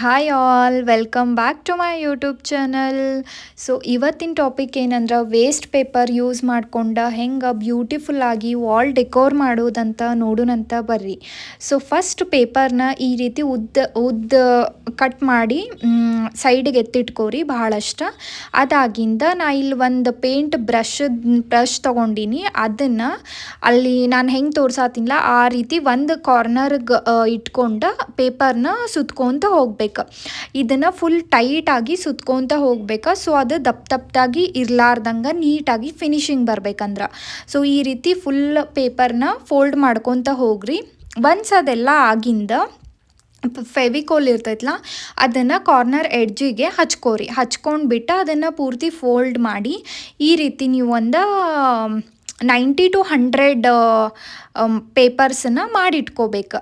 Hi all welcome back to my YouTube channel. So ಇವತ್ತಿನ topic ಏನಂದ್ರೆ waste paper use ಮಾಡ್ಕೊಂಡು ಹೆಂಗೆ ಬ್ಯೂಟಿಫುಲ್ಲಾಗಿ wall decor ಮಾಡೋದಂತ ನೋಡೋಣಂತ ಬರ್ರಿ. ಸೊ ಫಸ್ಟ್ ಪೇಪರ್ನ ಈ ರೀತಿ ಉದ್ದ ಕಟ್ ಮಾಡಿ ಸೈಡಿಗೆ ಎತ್ತಿಟ್ಕೋರಿ ಭಾಳಷ್ಟು. ಅದಾಗಿಂದ ನಾ ಇಲ್ಲಿ ಒಂದು ಪೇಂಟ್ ಬ್ರಷ್ ತೊಗೊಂಡಿನಿ. ಅದನ್ನು ಅಲ್ಲಿ ನಾನು ಹೆಂಗೆ ತೋರ್ಸಾತಿಲ್ಲ ಆ ರೀತಿ ಒಂದು ಕಾರ್ನರ್ಗೆ ಇಟ್ಕೊಂಡು ಪೇಪರ್ನ ಸುತ್ಕೊತ ಹೋಗ್ಬೇಕು. ಇದನ್ನು ಫುಲ್ ಟೈಟಾಗಿ ಸುತ್ಕೊತ ಹೋಗ್ಬೇಕು. ಸೊ ಅದು ದಪ್ಪದಾಗಿ ಇರಲಾರ್ದಂಗೆ ನೀಟಾಗಿ ಫಿನಿಶಿಂಗ್ ಬರ್ಬೇಕಂದ್ರೆ ಸೊ ಈ ರೀತಿ ಫುಲ್ ಪೇಪರ್ನ ಫೋಲ್ಡ್ ಮಾಡ್ಕೊತ ಹೋಗ್ರಿ. ಒನ್ಸ್ ಅದೆಲ್ಲ ಆಗಿಂದ ಫೆವಿಕೋಲ್ ಇರ್ತೈತಲ್ಲ ಅದನ್ನು ಕಾರ್ನರ್ ಎಡ್ಜಿಗೆ ಹಚ್ಕೊಂಡ್ಬಿಟ್ಟು ಅದನ್ನು ಪೂರ್ತಿ ಫೋಲ್ಡ್ ಮಾಡಿ ಈ ರೀತಿ ನೀವು ಒಂದು 90 to 100 ಪೇಪರ್ಸನ್ನು ಮಾಡಿಟ್ಕೋಬೇಕು.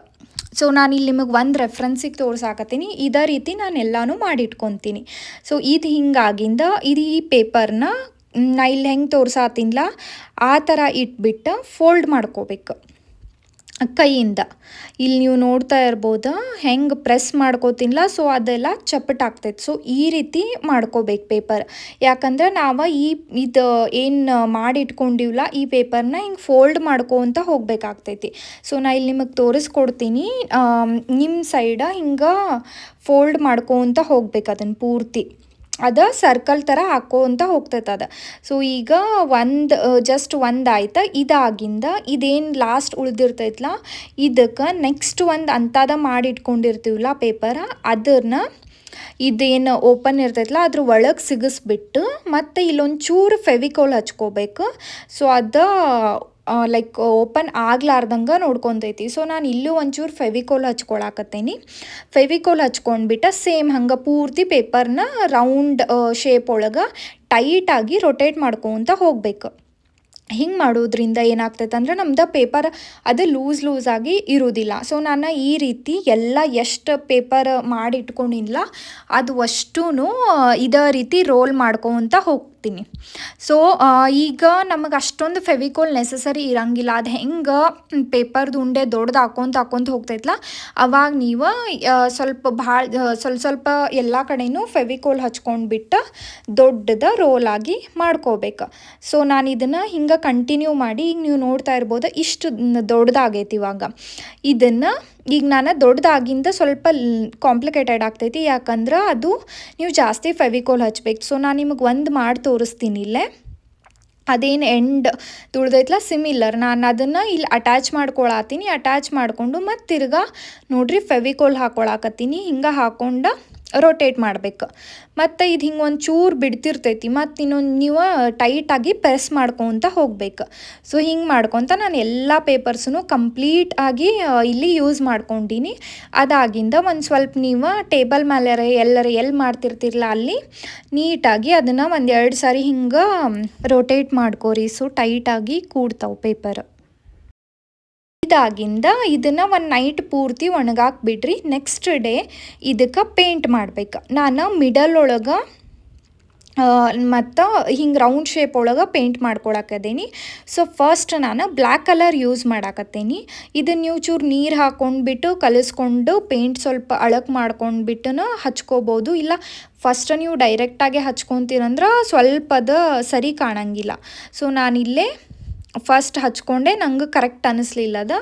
ಸೊ ನಾನು ಇಲ್ಲಿ ನಿಮಗೆ ಒಂದು ರೆಫ್ರೆನ್ಸಿಗೆ ತೋರ್ಸಾಕತ್ತೀನಿ. ಇದೇ ರೀತಿ ನಾನು ಎಲ್ಲನೂ ಮಾಡಿಟ್ಕೊತೀನಿ. ಸೊ ಇದು ಹಿಂಗಾಗಿಂದ ಈ ಪೇಪರ್ನ ನಾ ಇಲ್ಲಿ ಹೆಂಗೆ ತೋರ್ಸಾತಿಲ್ಲ ಆ ಥರ ಇಟ್ಬಿಟ್ಟು ಫೋಲ್ಡ್ ಮಾಡ್ಕೋಬೇಕು ಕೈಯಿಂದ. ಇಲ್ಲಿ ನೀವು ನೋಡ್ತಾ ಇರ್ಬೋದು ಹೆಂಗೆ ಪ್ರೆಸ್ ಮಾಡ್ಕೋತಿಲ್ಲ. ಸೊ ಅದೆಲ್ಲ ಚಪ್ಪಟಾಗ್ತೈತೆ. ಸೊ ಈ ರೀತಿ ಮಾಡ್ಕೋಬೇಕು ಪೇಪರ್. ಯಾಕಂದ್ರೆ ನಾವು ಇದು ಏನು ಮಾಡಿಟ್ಕೊಂಡಿವಲ್ಲ ಈ ಪೇಪರ್ನ ಹಿಂಗೆ ಫೋಲ್ಡ್ ಮಾಡ್ಕೊತ ಹೋಗ್ಬೇಕಾಗ್ತೈತಿ. ಸೊ ನಾ ಇಲ್ಲಿ ನಿಮಗೆ ತೋರಿಸ್ಕೊಡ್ತೀನಿ. ನಿಮ್ಮ ಸೈಡ ಹಿಂಗೆ ಫೋಲ್ಡ್ ಮಾಡ್ಕೊತ ಹೋಗ್ಬೇಕು ಅದನ್ನು ಪೂರ್ತಿ. ಅದು ಸರ್ಕಲ್ ಥರ ಹಾಕೋಂತ ಹೋಗ್ತೈತೆ ಅದು. ಸೊ ಈಗ ಜಸ್ಟ್ ಒಂದು ಆಯ್ತು. ಇದಾಗಿಂದ ಇದೇನು ಲಾಸ್ಟ್ ಉಳ್ದಿರ್ತೈತಲ್ಲ ಇದಕ್ಕೆ ನೆಕ್ಸ್ಟ್ ಒಂದು ಅಂಥದ ಮಾಡಿಟ್ಕೊಂಡಿರ್ತೀವಲ್ಲ ಪೇಪರ್ ಅದನ್ನು ಇದೇನು ಓಪನ್ ಇರ್ತೈತಲ್ಲ ಅದ್ರ ಒಳಗೆ ಸಿಗಿಸ್ಬಿಟ್ಟು ಮತ್ತು ಇಲ್ಲೊಂದು ಚೂರು ಫೆವಿಕೋಲ್ ಹಚ್ಕೋಬೇಕು. ಸೊ ಅದು ಲೈಕ್ ಓಪನ್ ಆಗ್ಲಾರ್ದಂಗೆ ನೋಡ್ಕೊತೈತಿ. ಸೊ ನಾನು ಇಲ್ಲೂ ಒಂಚೂರು ಫೆವಿಕೋಲ್ ಹಚ್ಕೊಳಕತ್ತೀನಿ. ಫೆವಿಕೋಲ್ ಹಚ್ಕೊಂಡ್ಬಿಟ್ಟು ಸೇಮ್ ಹಂಗೆ ಪೂರ್ತಿ ಪೇಪರ್ನ ರೌಂಡ್ ಶೇಪ್ ಒಳಗೆ ಟೈಟಾಗಿ ರೊಟೇಟ್ ಮಾಡ್ಕೊತ ಹೋಗ್ಬೇಕು. ಹಿಂಗೆ ಮಾಡೋದ್ರಿಂದ ಏನಾಗ್ತೈತೆ ಅಂದರೆ ನಮ್ದು ಪೇಪರ್ ಅದು ಲೂಸಾಗಿ ಇರೋದಿಲ್ಲ. ಸೊ ನಾನು ಈ ರೀತಿ ಎಲ್ಲ ಎಷ್ಟು ಪೇಪರ್ ಮಾಡಿಟ್ಕೊಂಡಿಲ್ಲ ಅದು ಅಷ್ಟೂ ಇದೇ ರೀತಿ ರೋಲ್ ಮಾಡ್ಕೊತ ಹೋಗ್ತೀನಿ. ಸೊ ಈಗ ನಮಗೆ ಅಷ್ಟೊಂದು ಫೆವಿಕೋಲ್ ನೆಸಸರಿ ಇರಂಗಿಲ್ಲ. ಅದು ಹೆಂಗೆ ಪೇಪರ್ದು ಉಂಡೆ ದೊಡ್ಡದು ಹಾಕ್ಕೊಂತ ಹೋಗ್ತೈತಲ್ಲ ಅವಾಗ ನೀವು ಸ್ವಲ್ಪ ಎಲ್ಲ ಕಡೆನೂ ಫೆವಿಕೋಲ್ ಹಚ್ಕೊಂಡ್ಬಿಟ್ಟು ದೊಡ್ಡದ ರೋಲಾಗಿ ಮಾಡ್ಕೋಬೇಕು. ಸೊ ನಾನು ಇದನ್ನು ಹಿಂಗೆ ಕಂಟಿನ್ಯೂ ಮಾಡಿ ಈಗ ನೀವು ನೋಡ್ತಾ ಇರ್ಬೋದು ಇಷ್ಟು ದೊಡ್ಡದಾಗೈತಿ. ಇವಾಗ ಇದನ್ನು ಈಗ ನಾನು ದೊಡ್ಡದಾಗಿಂದ ಸ್ವಲ್ಪ ಕಾಂಪ್ಲಿಕೇಟೆಡ್ ಆಗ್ತೈತಿ. ಯಾಕಂದ್ರೆ ಅದು ನೀವು ಜಾಸ್ತಿ ಫೆವಿಕೋಲ್ ಹಚ್ಬೇಕು. ಸೊ ನಾನು ನಿಮಗೆ ಒಂದು ಮಾಡಿ ತೋರಿಸ್ತೀನಿ ಇಲ್ಲೇ. ಅದೇನು ಎಂಡ್ ತುಳ್ದೈತಲ್ಲ ಸಿಮಿಲರ್ ನಾನು ಅದನ್ನು ಇಲ್ಲಿ ಅಟ್ಯಾಚ್ ಮಾಡ್ಕೊಳತ್ತೀನಿ. ಅಟ್ಯಾಚ್ ಮಾಡಿಕೊಂಡು ಮತ್ತು ತಿರ್ಗಾ ನೋಡ್ರಿ ಫೆವಿಕೋಲ್ ಹಾಕ್ಕೊಳಕತ್ತೀನಿ. ಹಿಂಗೆ ಹಾಕ್ಕೊಂಡು ರೊಟೇಟ್ ಮಾಡಬೇಕು. ಮತ್ತು ಇದು ಹಿಂಗೆ ಒಂದು ಚೂರು ಬಿಡ್ತಿರ್ತೈತಿ. ಮತ್ತು ಇನ್ನೊಂದು ನೀವು ಟೈಟಾಗಿ ಪ್ರೆಸ್ ಮಾಡ್ಕೊತ ಹೋಗ್ಬೇಕು. ಸೊ ಹಿಂಗೆ ಮಾಡ್ಕೊತ ನಾನು ಎಲ್ಲ ಪೇಪರ್ಸೂ ಕಂಪ್ಲೀಟ್ ಆಗಿ ಇಲ್ಲಿ ಯೂಸ್ ಮಾಡ್ಕೊಂಡೀನಿ. ಅದಾಗಿಂದ ಒಂದು ಸ್ವಲ್ಪ ನೀವು ಟೇಬಲ್ ಮೇಲೆ ಎಲ್ಲಿ ಮಾಡ್ತಿರ್ತಿರಲ್ಲ ಅಲ್ಲಿ ನೀಟಾಗಿ ಅದನ್ನು 1-2 ಸಾರಿ ಹಿಂಗೆ ರೊಟೇಟ್ ಮಾಡ್ಕೋರಿ. ಸೊ ಟೈಟಾಗಿ ಕೂಡ್ತಾವೆ ಪೇಪರ್. ಇದಾಗಿಂದ ಇದನ್ನು ಒಂದು ನೈಟ್ ಪೂರ್ತಿ ಒಣಗಾಕಿ ಬಿಡ್ರಿ. ನೆಕ್ಸ್ಟ್ ಡೇ ಇದಕ್ಕೆ ಪೇಂಟ್ ಮಾಡ್ಬೇಕು. ನಾನು ಮಿಡಲ್ ಒಳಗೆ ಮತ್ತು ಹಿಂಗೆ ರೌಂಡ್ ಶೇಪ್ ಒಳಗೆ ಪೇಂಟ್ ಮಾಡ್ಕೊಳಕತ್ತೀನಿ. ಸೊ ಫಸ್ಟ್ ನಾನು ಬ್ಲ್ಯಾಕ್ ಕಲರ್ ಯೂಸ್ ಮಾಡಾಕತ್ತೀನಿ. ಇದನ್ನು ನೀವು ಚೂರು ನೀರು ಹಾಕ್ಕೊಂಡ್ಬಿಟ್ಟು ಕಲಿಸ್ಕೊಂಡು ಪೇಂಟ್ ಸ್ವಲ್ಪ ಅಳಕ್ಕೆ ಮಾಡ್ಕೊಂಡ್ಬಿಟ್ಟು ಹಚ್ಕೋಬೋದು. ಇಲ್ಲ ಫಸ್ಟ್ ನೀವು ಡೈರೆಕ್ಟಾಗಿ ಹಚ್ಕೊತೀರಂದ್ರೆ ಸ್ವಲ್ಪದ ಸರಿ ಕಾಣಂಗಿಲ್ಲ. ಸೊ ನಾನಿಲ್ಲೇ ಫಸ್ಟ್ ಹಚ್ಕೊಂಡೆ ನಂಗೆ ಕರೆಕ್ಟ್ ಅನ್ನಿಸ್ಲಿಲ್ಲ ಅದು.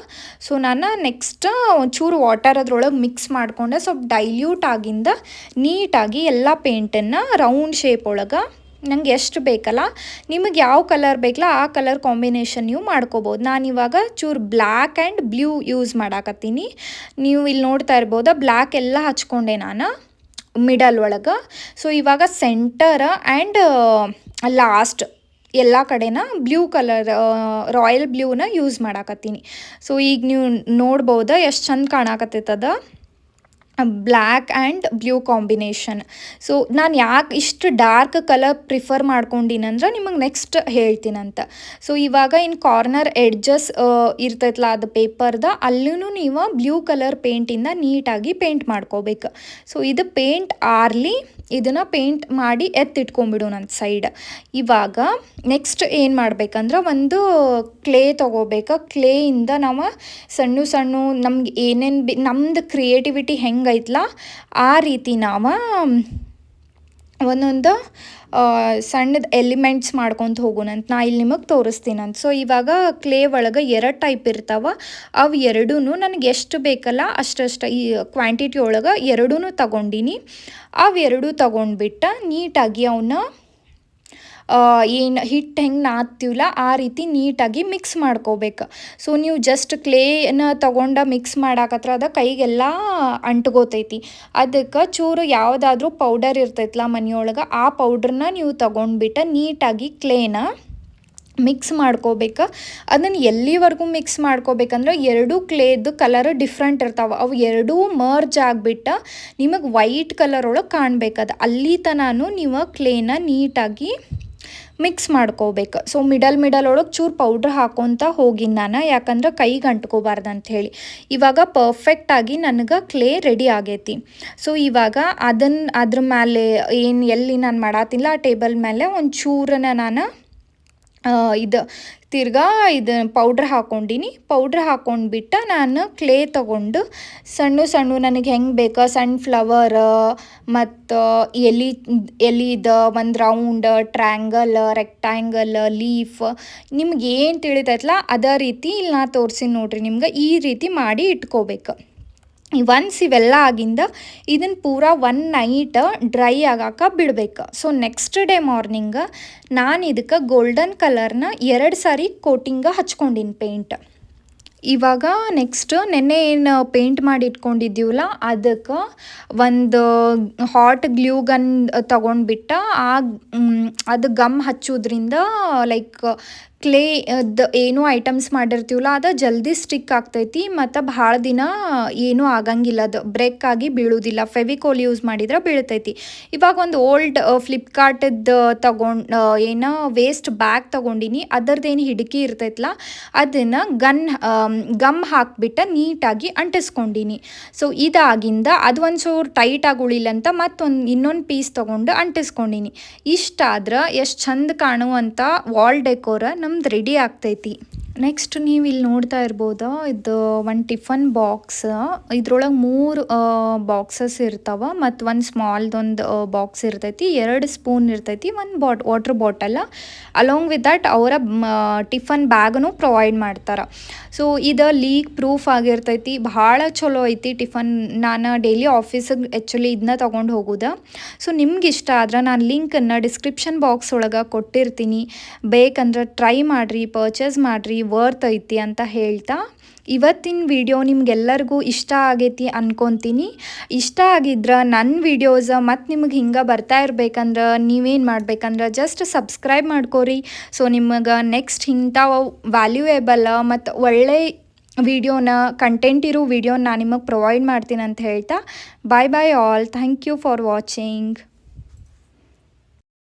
ಸೊ ನಾನು ನೆಕ್ಸ್ಟ್ ಒಂಚೂರು ವಾಟರ್ ಅದ್ರೊಳಗೆ ಮಿಕ್ಸ್ ಮಾಡಿಕೊಂಡೆ. ಸ್ವಲ್ಪ ಡೈಲ್ಯೂಟ್ ಆಗಿಂದ ನೀಟಾಗಿ ಎಲ್ಲ ಪೇಂಟನ್ನು ರೌಂಡ್ ಶೇಪ್ ಒಳಗೆ ನಂಗೆ ಎಷ್ಟು ಬೇಕಲ್ಲ ನಿಮಗೆ ಯಾವ ಕಲರ್ ಬೇಕಲ್ಲ ಆ ಕಲರ್ ಕಾಂಬಿನೇಷನ್ ನೀವು ಮಾಡ್ಕೋಬೋದು. ನಾನಿವಾಗ ಚೂರು ಬ್ಲ್ಯಾಕ್ ಆ್ಯಂಡ್ ಬ್ಲೂ ಯೂಸ್ ಮಾಡಾಕತ್ತೀನಿ. ನೀವು ಇಲ್ಲಿ ನೋಡ್ತಾ ಇರ್ಬೋದು ಬ್ಲ್ಯಾಕ್ ಎಲ್ಲ ಹಚ್ಕೊಂಡೆ ನಾನು ಮಿಡಲ್ ಒಳಗೆ. ಸೊ ಇವಾಗ ಸೆಂಟರ್ ಆ್ಯಂಡ್ ಲಾಸ್ಟ್ ಎಲ್ಲ ಕಡೆನ ಬ್ಲೂ ಕಲರ್ ರಾಯಲ್ ಬ್ಲೂನ ಯೂಸ್ ಮಾಡಾಕತ್ತೀನಿ. ಸೊ ಈಗ ನೀವು ನೋಡ್ಬೋದು ಎಷ್ಟು ಚಂದ ಕಾಣಕತ್ತೈತದ black and blue combination. So ನಾನು ಯಾಕೆ ಇಷ್ಟು ಡಾರ್ಕ್ ಕಲರ್ ಪ್ರಿಫರ್ ಮಾಡ್ಕೊಂಡಿನಂದ್ರೆ ನಿಮಗೆ ನೆಕ್ಸ್ಟ್ ಹೇಳ್ತೀನಂತ. ಸೊ ಇವಾಗ ಇನ್ನು ಕಾರ್ನರ್ ಎಡ್ಜಸ್ ಇರ್ತೈತಲ್ಲ ಅದು ಪೇಪರ್ದ ಅಲ್ಲೂ ನೀವು ಬ್ಲೂ ಕಲರ್ ಪೇಂಟಿಂದ ನೀಟಾಗಿ ಪೇಂಟ್ ಮಾಡ್ಕೋಬೇಕು. ಸೊ ಇದು ಪೇಂಟ್ ಆರ್ಲಿ ಇದನ್ನು ಪೇಂಟ್ ಮಾಡಿ ಎತ್ತಿಟ್ಕೊಂಬಿಡು ನನ್ನ ಸೈಡ್. ಇವಾಗ ನೆಕ್ಸ್ಟ್ ಏನು ಮಾಡ್ಬೇಕಂದ್ರೆ ಒಂದು ಕ್ಲೇ ತೊಗೋಬೇಕು. ಕ್ಲೇಯಿಂದ ನಾವು ಸಣ್ಣ ನಮ್ಗೆ ಏನೇನು ನಮ್ದು ಕ್ರಿಯೇಟಿವಿಟಿ ಹೆಂಗೆ ಹೆಂಗೈತ್ಲ ಆ ರೀತಿ ನಾವು ಒಂದೊಂದು ಸಣ್ಣದ ಎಲಿಮೆಂಟ್ಸ್ ಮಾಡ್ಕೊತ ಹೋಗೋಣಂತ. ನಾ ಇಲ್ಲಿ ನಿಮಗೆ ತೋರಿಸ್ತೀನಂತ. ಸೊ ಇವಾಗ ಕ್ಲೇ ಒಳಗೆ 2 ಟೈಪ್ ಇರ್ತಾವೆ. ಅವು ಎರಡೂ ನನಗೆ ಎಷ್ಟು ಬೇಕಲ್ಲ ಅಷ್ಟಷ್ಟು ಈ ಕ್ವಾಂಟಿಟಿ ಒಳಗೆ ಎರಡೂ ತಗೊಂಡಿನಿ. ಅವು ಎರಡೂ ತಗೊಂಡ್ಬಿಟ್ಟು ನೀಟಾಗಿ ಅವನ್ನ ಏನು ಹಿಟ್ಟು ಹೆಂಗೆ ನಾದ್ತೀವಲ್ಲ ಆ ರೀತಿ ನೀಟಾಗಿ ಮಿಕ್ಸ್ ಮಾಡ್ಕೋಬೇಕು. ಸೊ ನೀವು ಜಸ್ಟ್ ಕ್ಲೇನ ತಗೊಂಡು ಮಿಕ್ಸ್ ಮಾಡಾಕತ್ರ ಅದು ಕೈಗೆಲ್ಲ ಅಂಟ್ಕೋತೈತಿ. ಅದಕ್ಕೆ ಚೂರು ಯಾವುದಾದ್ರೂ ಪೌಡರ್ ಇರ್ತೈತಲ್ಲ ಮನೆಯೊಳಗೆ ಆ ಪೌಡ್ರನ್ನ ನೀವು ತಗೊಂಡ್ಬಿಟ್ಟು ನೀಟಾಗಿ ಕ್ಲೇನ ಮಿಕ್ಸ್ ಮಾಡ್ಕೋಬೇಕು. ಅದನ್ನು ಎಲ್ಲಿವರೆಗೂ ಮಿಕ್ಸ್ ಮಾಡ್ಕೋಬೇಕಂದ್ರೆ ಎರಡೂ ಕ್ಲೇದು ಕಲರ್ ಡಿಫ್ರೆಂಟ್ ಇರ್ತಾವೆ. ಅವು ಎರಡೂ ಮರ್ಜ್ ಆಗಿಬಿಟ್ಟು ನಿಮಗೆ ವೈಟ್ ಕಲರ್ ಒಳಗೆ ಕಾಣಬೇಕದು. ಅಲ್ಲಿ ತನೂ ನೀವು ಕ್ಲೇನ ನೀಟಾಗಿ ಮಿಕ್ಸ್ ಮಾಡ್ಕೋಬೇಕು. ಸೊ ಮಿಡಲ್ ಒಳಗೆ ಚೂರು ಪೌಡ್ರ್ ಹಾಕೊತ ಹೋಗಿನಿ ನಾನು, ಯಾಕಂದ್ರೆ ಕೈಗೆ ಅಂಟ್ಕೋಬಾರ್ದು ಅಂಥೇಳಿ. ಇವಾಗ ಪರ್ಫೆಕ್ಟಾಗಿ ನನಗೆ ಕ್ಲೇ ರೆಡಿ ಆಗೈತಿ. ಸೊ ಇವಾಗ ಅದ್ರ ಮೇಲೆ ಎಲ್ಲಿ ನಾನು ಮಾಡತ್ತಿಲ್ಲ ಆ ಟೇಬಲ್ ಮೇಲೆ ಒಂದು ಚೂರನ್ನ ನಾನು ತಿರ್ಗಾ ಪೌಡ್ರ್ ಹಾಕ್ಕೊಂಡಿನಿ. ಪೌಡ್ರ್ ಹಾಕ್ಕೊಂಡ್ಬಿಟ್ಟು ನಾನು ಕ್ಲೇ ತೊಗೊಂಡು ಸಣ್ಣ ನನಗೆ ಹೆಂಗೆ ಬೇಕು ಸಣ್ಣ ಫ್ಲವರ್ ಮತ್ತು ಎಲಿದ ಒಂದು ರೌಂಡ್, ಟ್ರ್ಯಾಂಗಲ್, ರೆಕ್ಟ್ಯಾಂಗಲ್, ಲೀಫ್ ನಿಮ್ಗೆ ಏನು ತಿಳಿತೈತಲ್ಲ ಅದೇ ರೀತಿ ಇಲ್ಲಿ ನಾ ತೋರಿಸಿನಿ ನೋಡ್ರಿ ನಿಮ್ಗೆ. ಈ ರೀತಿ ಮಾಡಿ ಇಟ್ಕೋಬೇಕು. ಒನ್ಸ್ ಇವೆಲ್ಲ ಆಗಿಂದ ಇದನ್ನು ಪೂರಾ 1 ನೈಟ್ ಡ್ರೈ ಆಗಾಕ ಬಿಡಬೇಕು. ಸೊ ನೆಕ್ಸ್ಟ್ ಡೇ ಮಾರ್ನಿಂಗ್ ನಾನು ಇದಕ್ಕೆ ಗೋಲ್ಡನ್ ಕಲರ್ನ 2 ಸಾರಿ ಕೋಟಿಂಗ ಹಚ್ಕೊಂಡಿನಿ ಪೇಂಟ್. ಇವಾಗ ನೆಕ್ಸ್ಟ್ ನೆನ್ನೆ ಏನು ಪೇಂಟ್ ಮಾಡಿ ಇಟ್ಕೊಂಡಿದ್ದೀವಲ್ಲ ಅದಕ್ಕೆ ಒಂದು ಹಾಟ್ ಗ್ಲೂ ಗನ್ ತೊಗೊಂಡ್ಬಿಟ್ಟು ಅದು ಗಮ್ ಹಚ್ಚೋದ್ರಿಂದ ಲೈಕ್ ಕ್ಲೇ ಏನೂ ಐಟಮ್ಸ್ ಮಾಡಿರ್ತೀವಲ್ಲ ಅದು ಜಲ್ದಿ ಸ್ಟಿಕ್ ಆಗ್ತೈತಿ ಮತ್ತು ಭಾಳ ದಿನ ಏನೂ ಆಗಂಗಿಲ್ಲ, ಅದು ಬ್ರೇಕ್ ಆಗಿ ಬೀಳೋದಿಲ್ಲ. ಫೆವಿಕೋಲ್ ಯೂಸ್ ಮಾಡಿದ್ರೆ ಬೀಳ್ತೈತಿ. ಇವಾಗ ಒಂದು ಓಲ್ಡ್ ಫ್ಲಿಪ್ಕಾರ್ಟದ್ದು ಏನೋ ವೇಸ್ಟ್ ಬ್ಯಾಗ್ ತೊಗೊಂಡಿನಿ. ಅದರದ್ದೇನು ಹಿಡ್ಕಿ ಇರ್ತೈತಲ್ಲ ಅದನ್ನು ಗಮ್ ಹಾಕ್ಬಿಟ್ಟು ನೀಟಾಗಿ ಅಂಟಿಸ್ಕೊಂಡಿನಿ. ಸೊ ಇದಾಗಿಂದ ಅದು ಒಂಚೂರು ಟೈಟ್ ಆಗುಳಿಲ್ಲ ಅಂತ ಇನ್ನೊಂದು ಪೀಸ್ ತೊಗೊಂಡು ಅಂಟಿಸ್ಕೊಂಡಿನಿ. ಇಷ್ಟಾದ್ರೆ ಎಷ್ಟು ಚಂದ ಕಾಣುವಂಥ ವಾಲ್ ಡೆಕೋರ ನಮ್ದು ರೆಡಿ ಆಗ್ತೈತಿ. ನೆಕ್ಸ್ಟ್ ನೀವು ಇಲ್ಲಿ ನೋಡ್ತಾ ಇರ್ಬೋದು, ಇದು ಒಂದು ಟಿಫನ್ ಬಾಕ್ಸ್. ಇದ್ರೊಳಗೆ 3 ಬಾಕ್ಸಸ್ ಇರ್ತಾವೆ ಮತ್ತು ಒಂದು ಸ್ಮಾಲ್ದೊಂದು ಬಾಕ್ಸ್ ಇರ್ತೈತಿ, 2 ಸ್ಪೂನ್ ಇರ್ತೈತಿ, ಒಂದು water bottle. Along with that ಅವರ ಟಿಫನ್ ಬ್ಯಾಗನು ಪ್ರೊವೈಡ್ ಮಾಡ್ತಾರೆ. ಸೊ ಇದು ಲೀಕ್ ಪ್ರೂಫ್ ಆಗಿರ್ತೈತಿ, ಭಾಳ ಚಲೋ ಐತಿ ಟಿಫನ್. ನಾನು ಡೈಲಿ ಆಫೀಸಿಗೆ ಆ್ಯಕ್ಚುಲಿ ಇದನ್ನ ತೊಗೊಂಡು ಹೋಗೋದು. ಸೊ ನಿಮ್ಗೆ ಇಷ್ಟ ಆದ್ರೆ ನಾನು ಲಿಂಕನ್ನು ಡಿಸ್ಕ್ರಿಪ್ಷನ್ ಬಾಕ್ಸ್ ಒಳಗೆ ಕೊಟ್ಟಿರ್ತೀನಿ. ಬೇಕಂದ್ರೆ ಟ್ರೈ ಮಾಡಿರಿ, ಪರ್ಚೇಸ್ ಮಾಡಿರಿ, ವರ್ತ್ ಐತಿ ಅಂತ ಹೇಳ್ತಾ ಇವತ್ತಿನ ವಿಡಿಯೋ ನಿಮ್ಗೆಲ್ಲರಿಗೂ ಇಷ್ಟ ಆಗೈತಿ ಅನ್ಕೊತೀನಿ. ಇಷ್ಟ ಆಗಿದ್ರೆ ನನ್ನ ವಿಡಿಯೋಸ್ ಮತ್ತು ನಿಮಗೆ ಹಿಂಗೆ ಬರ್ತಾ ಇರ್ಬೇಕಂದ್ರೆ ನೀವೇನು ಮಾಡ್ಬೇಕಂದ್ರೆ ಜಸ್ಟ್ ಸಬ್ಸ್ಕ್ರೈಬ್ ಮಾಡ್ಕೋರಿ. ಸೊ ನಿಮಗೆ ನೆಕ್ಸ್ಟ್ ಇಂಥ ವ್ಯಾಲ್ಯೂಯೇಬಲ್ ಮತ್ತು ಒಳ್ಳೆ ಕಂಟೆಂಟ್ ಇರೋ ವಿಡಿಯೋನ ನಾನು ನಿಮಗೆ ಪ್ರೊವೈಡ್ ಮಾಡ್ತೀನಿ ಅಂತ ಹೇಳ್ತಾ bye all. Thank you for watching.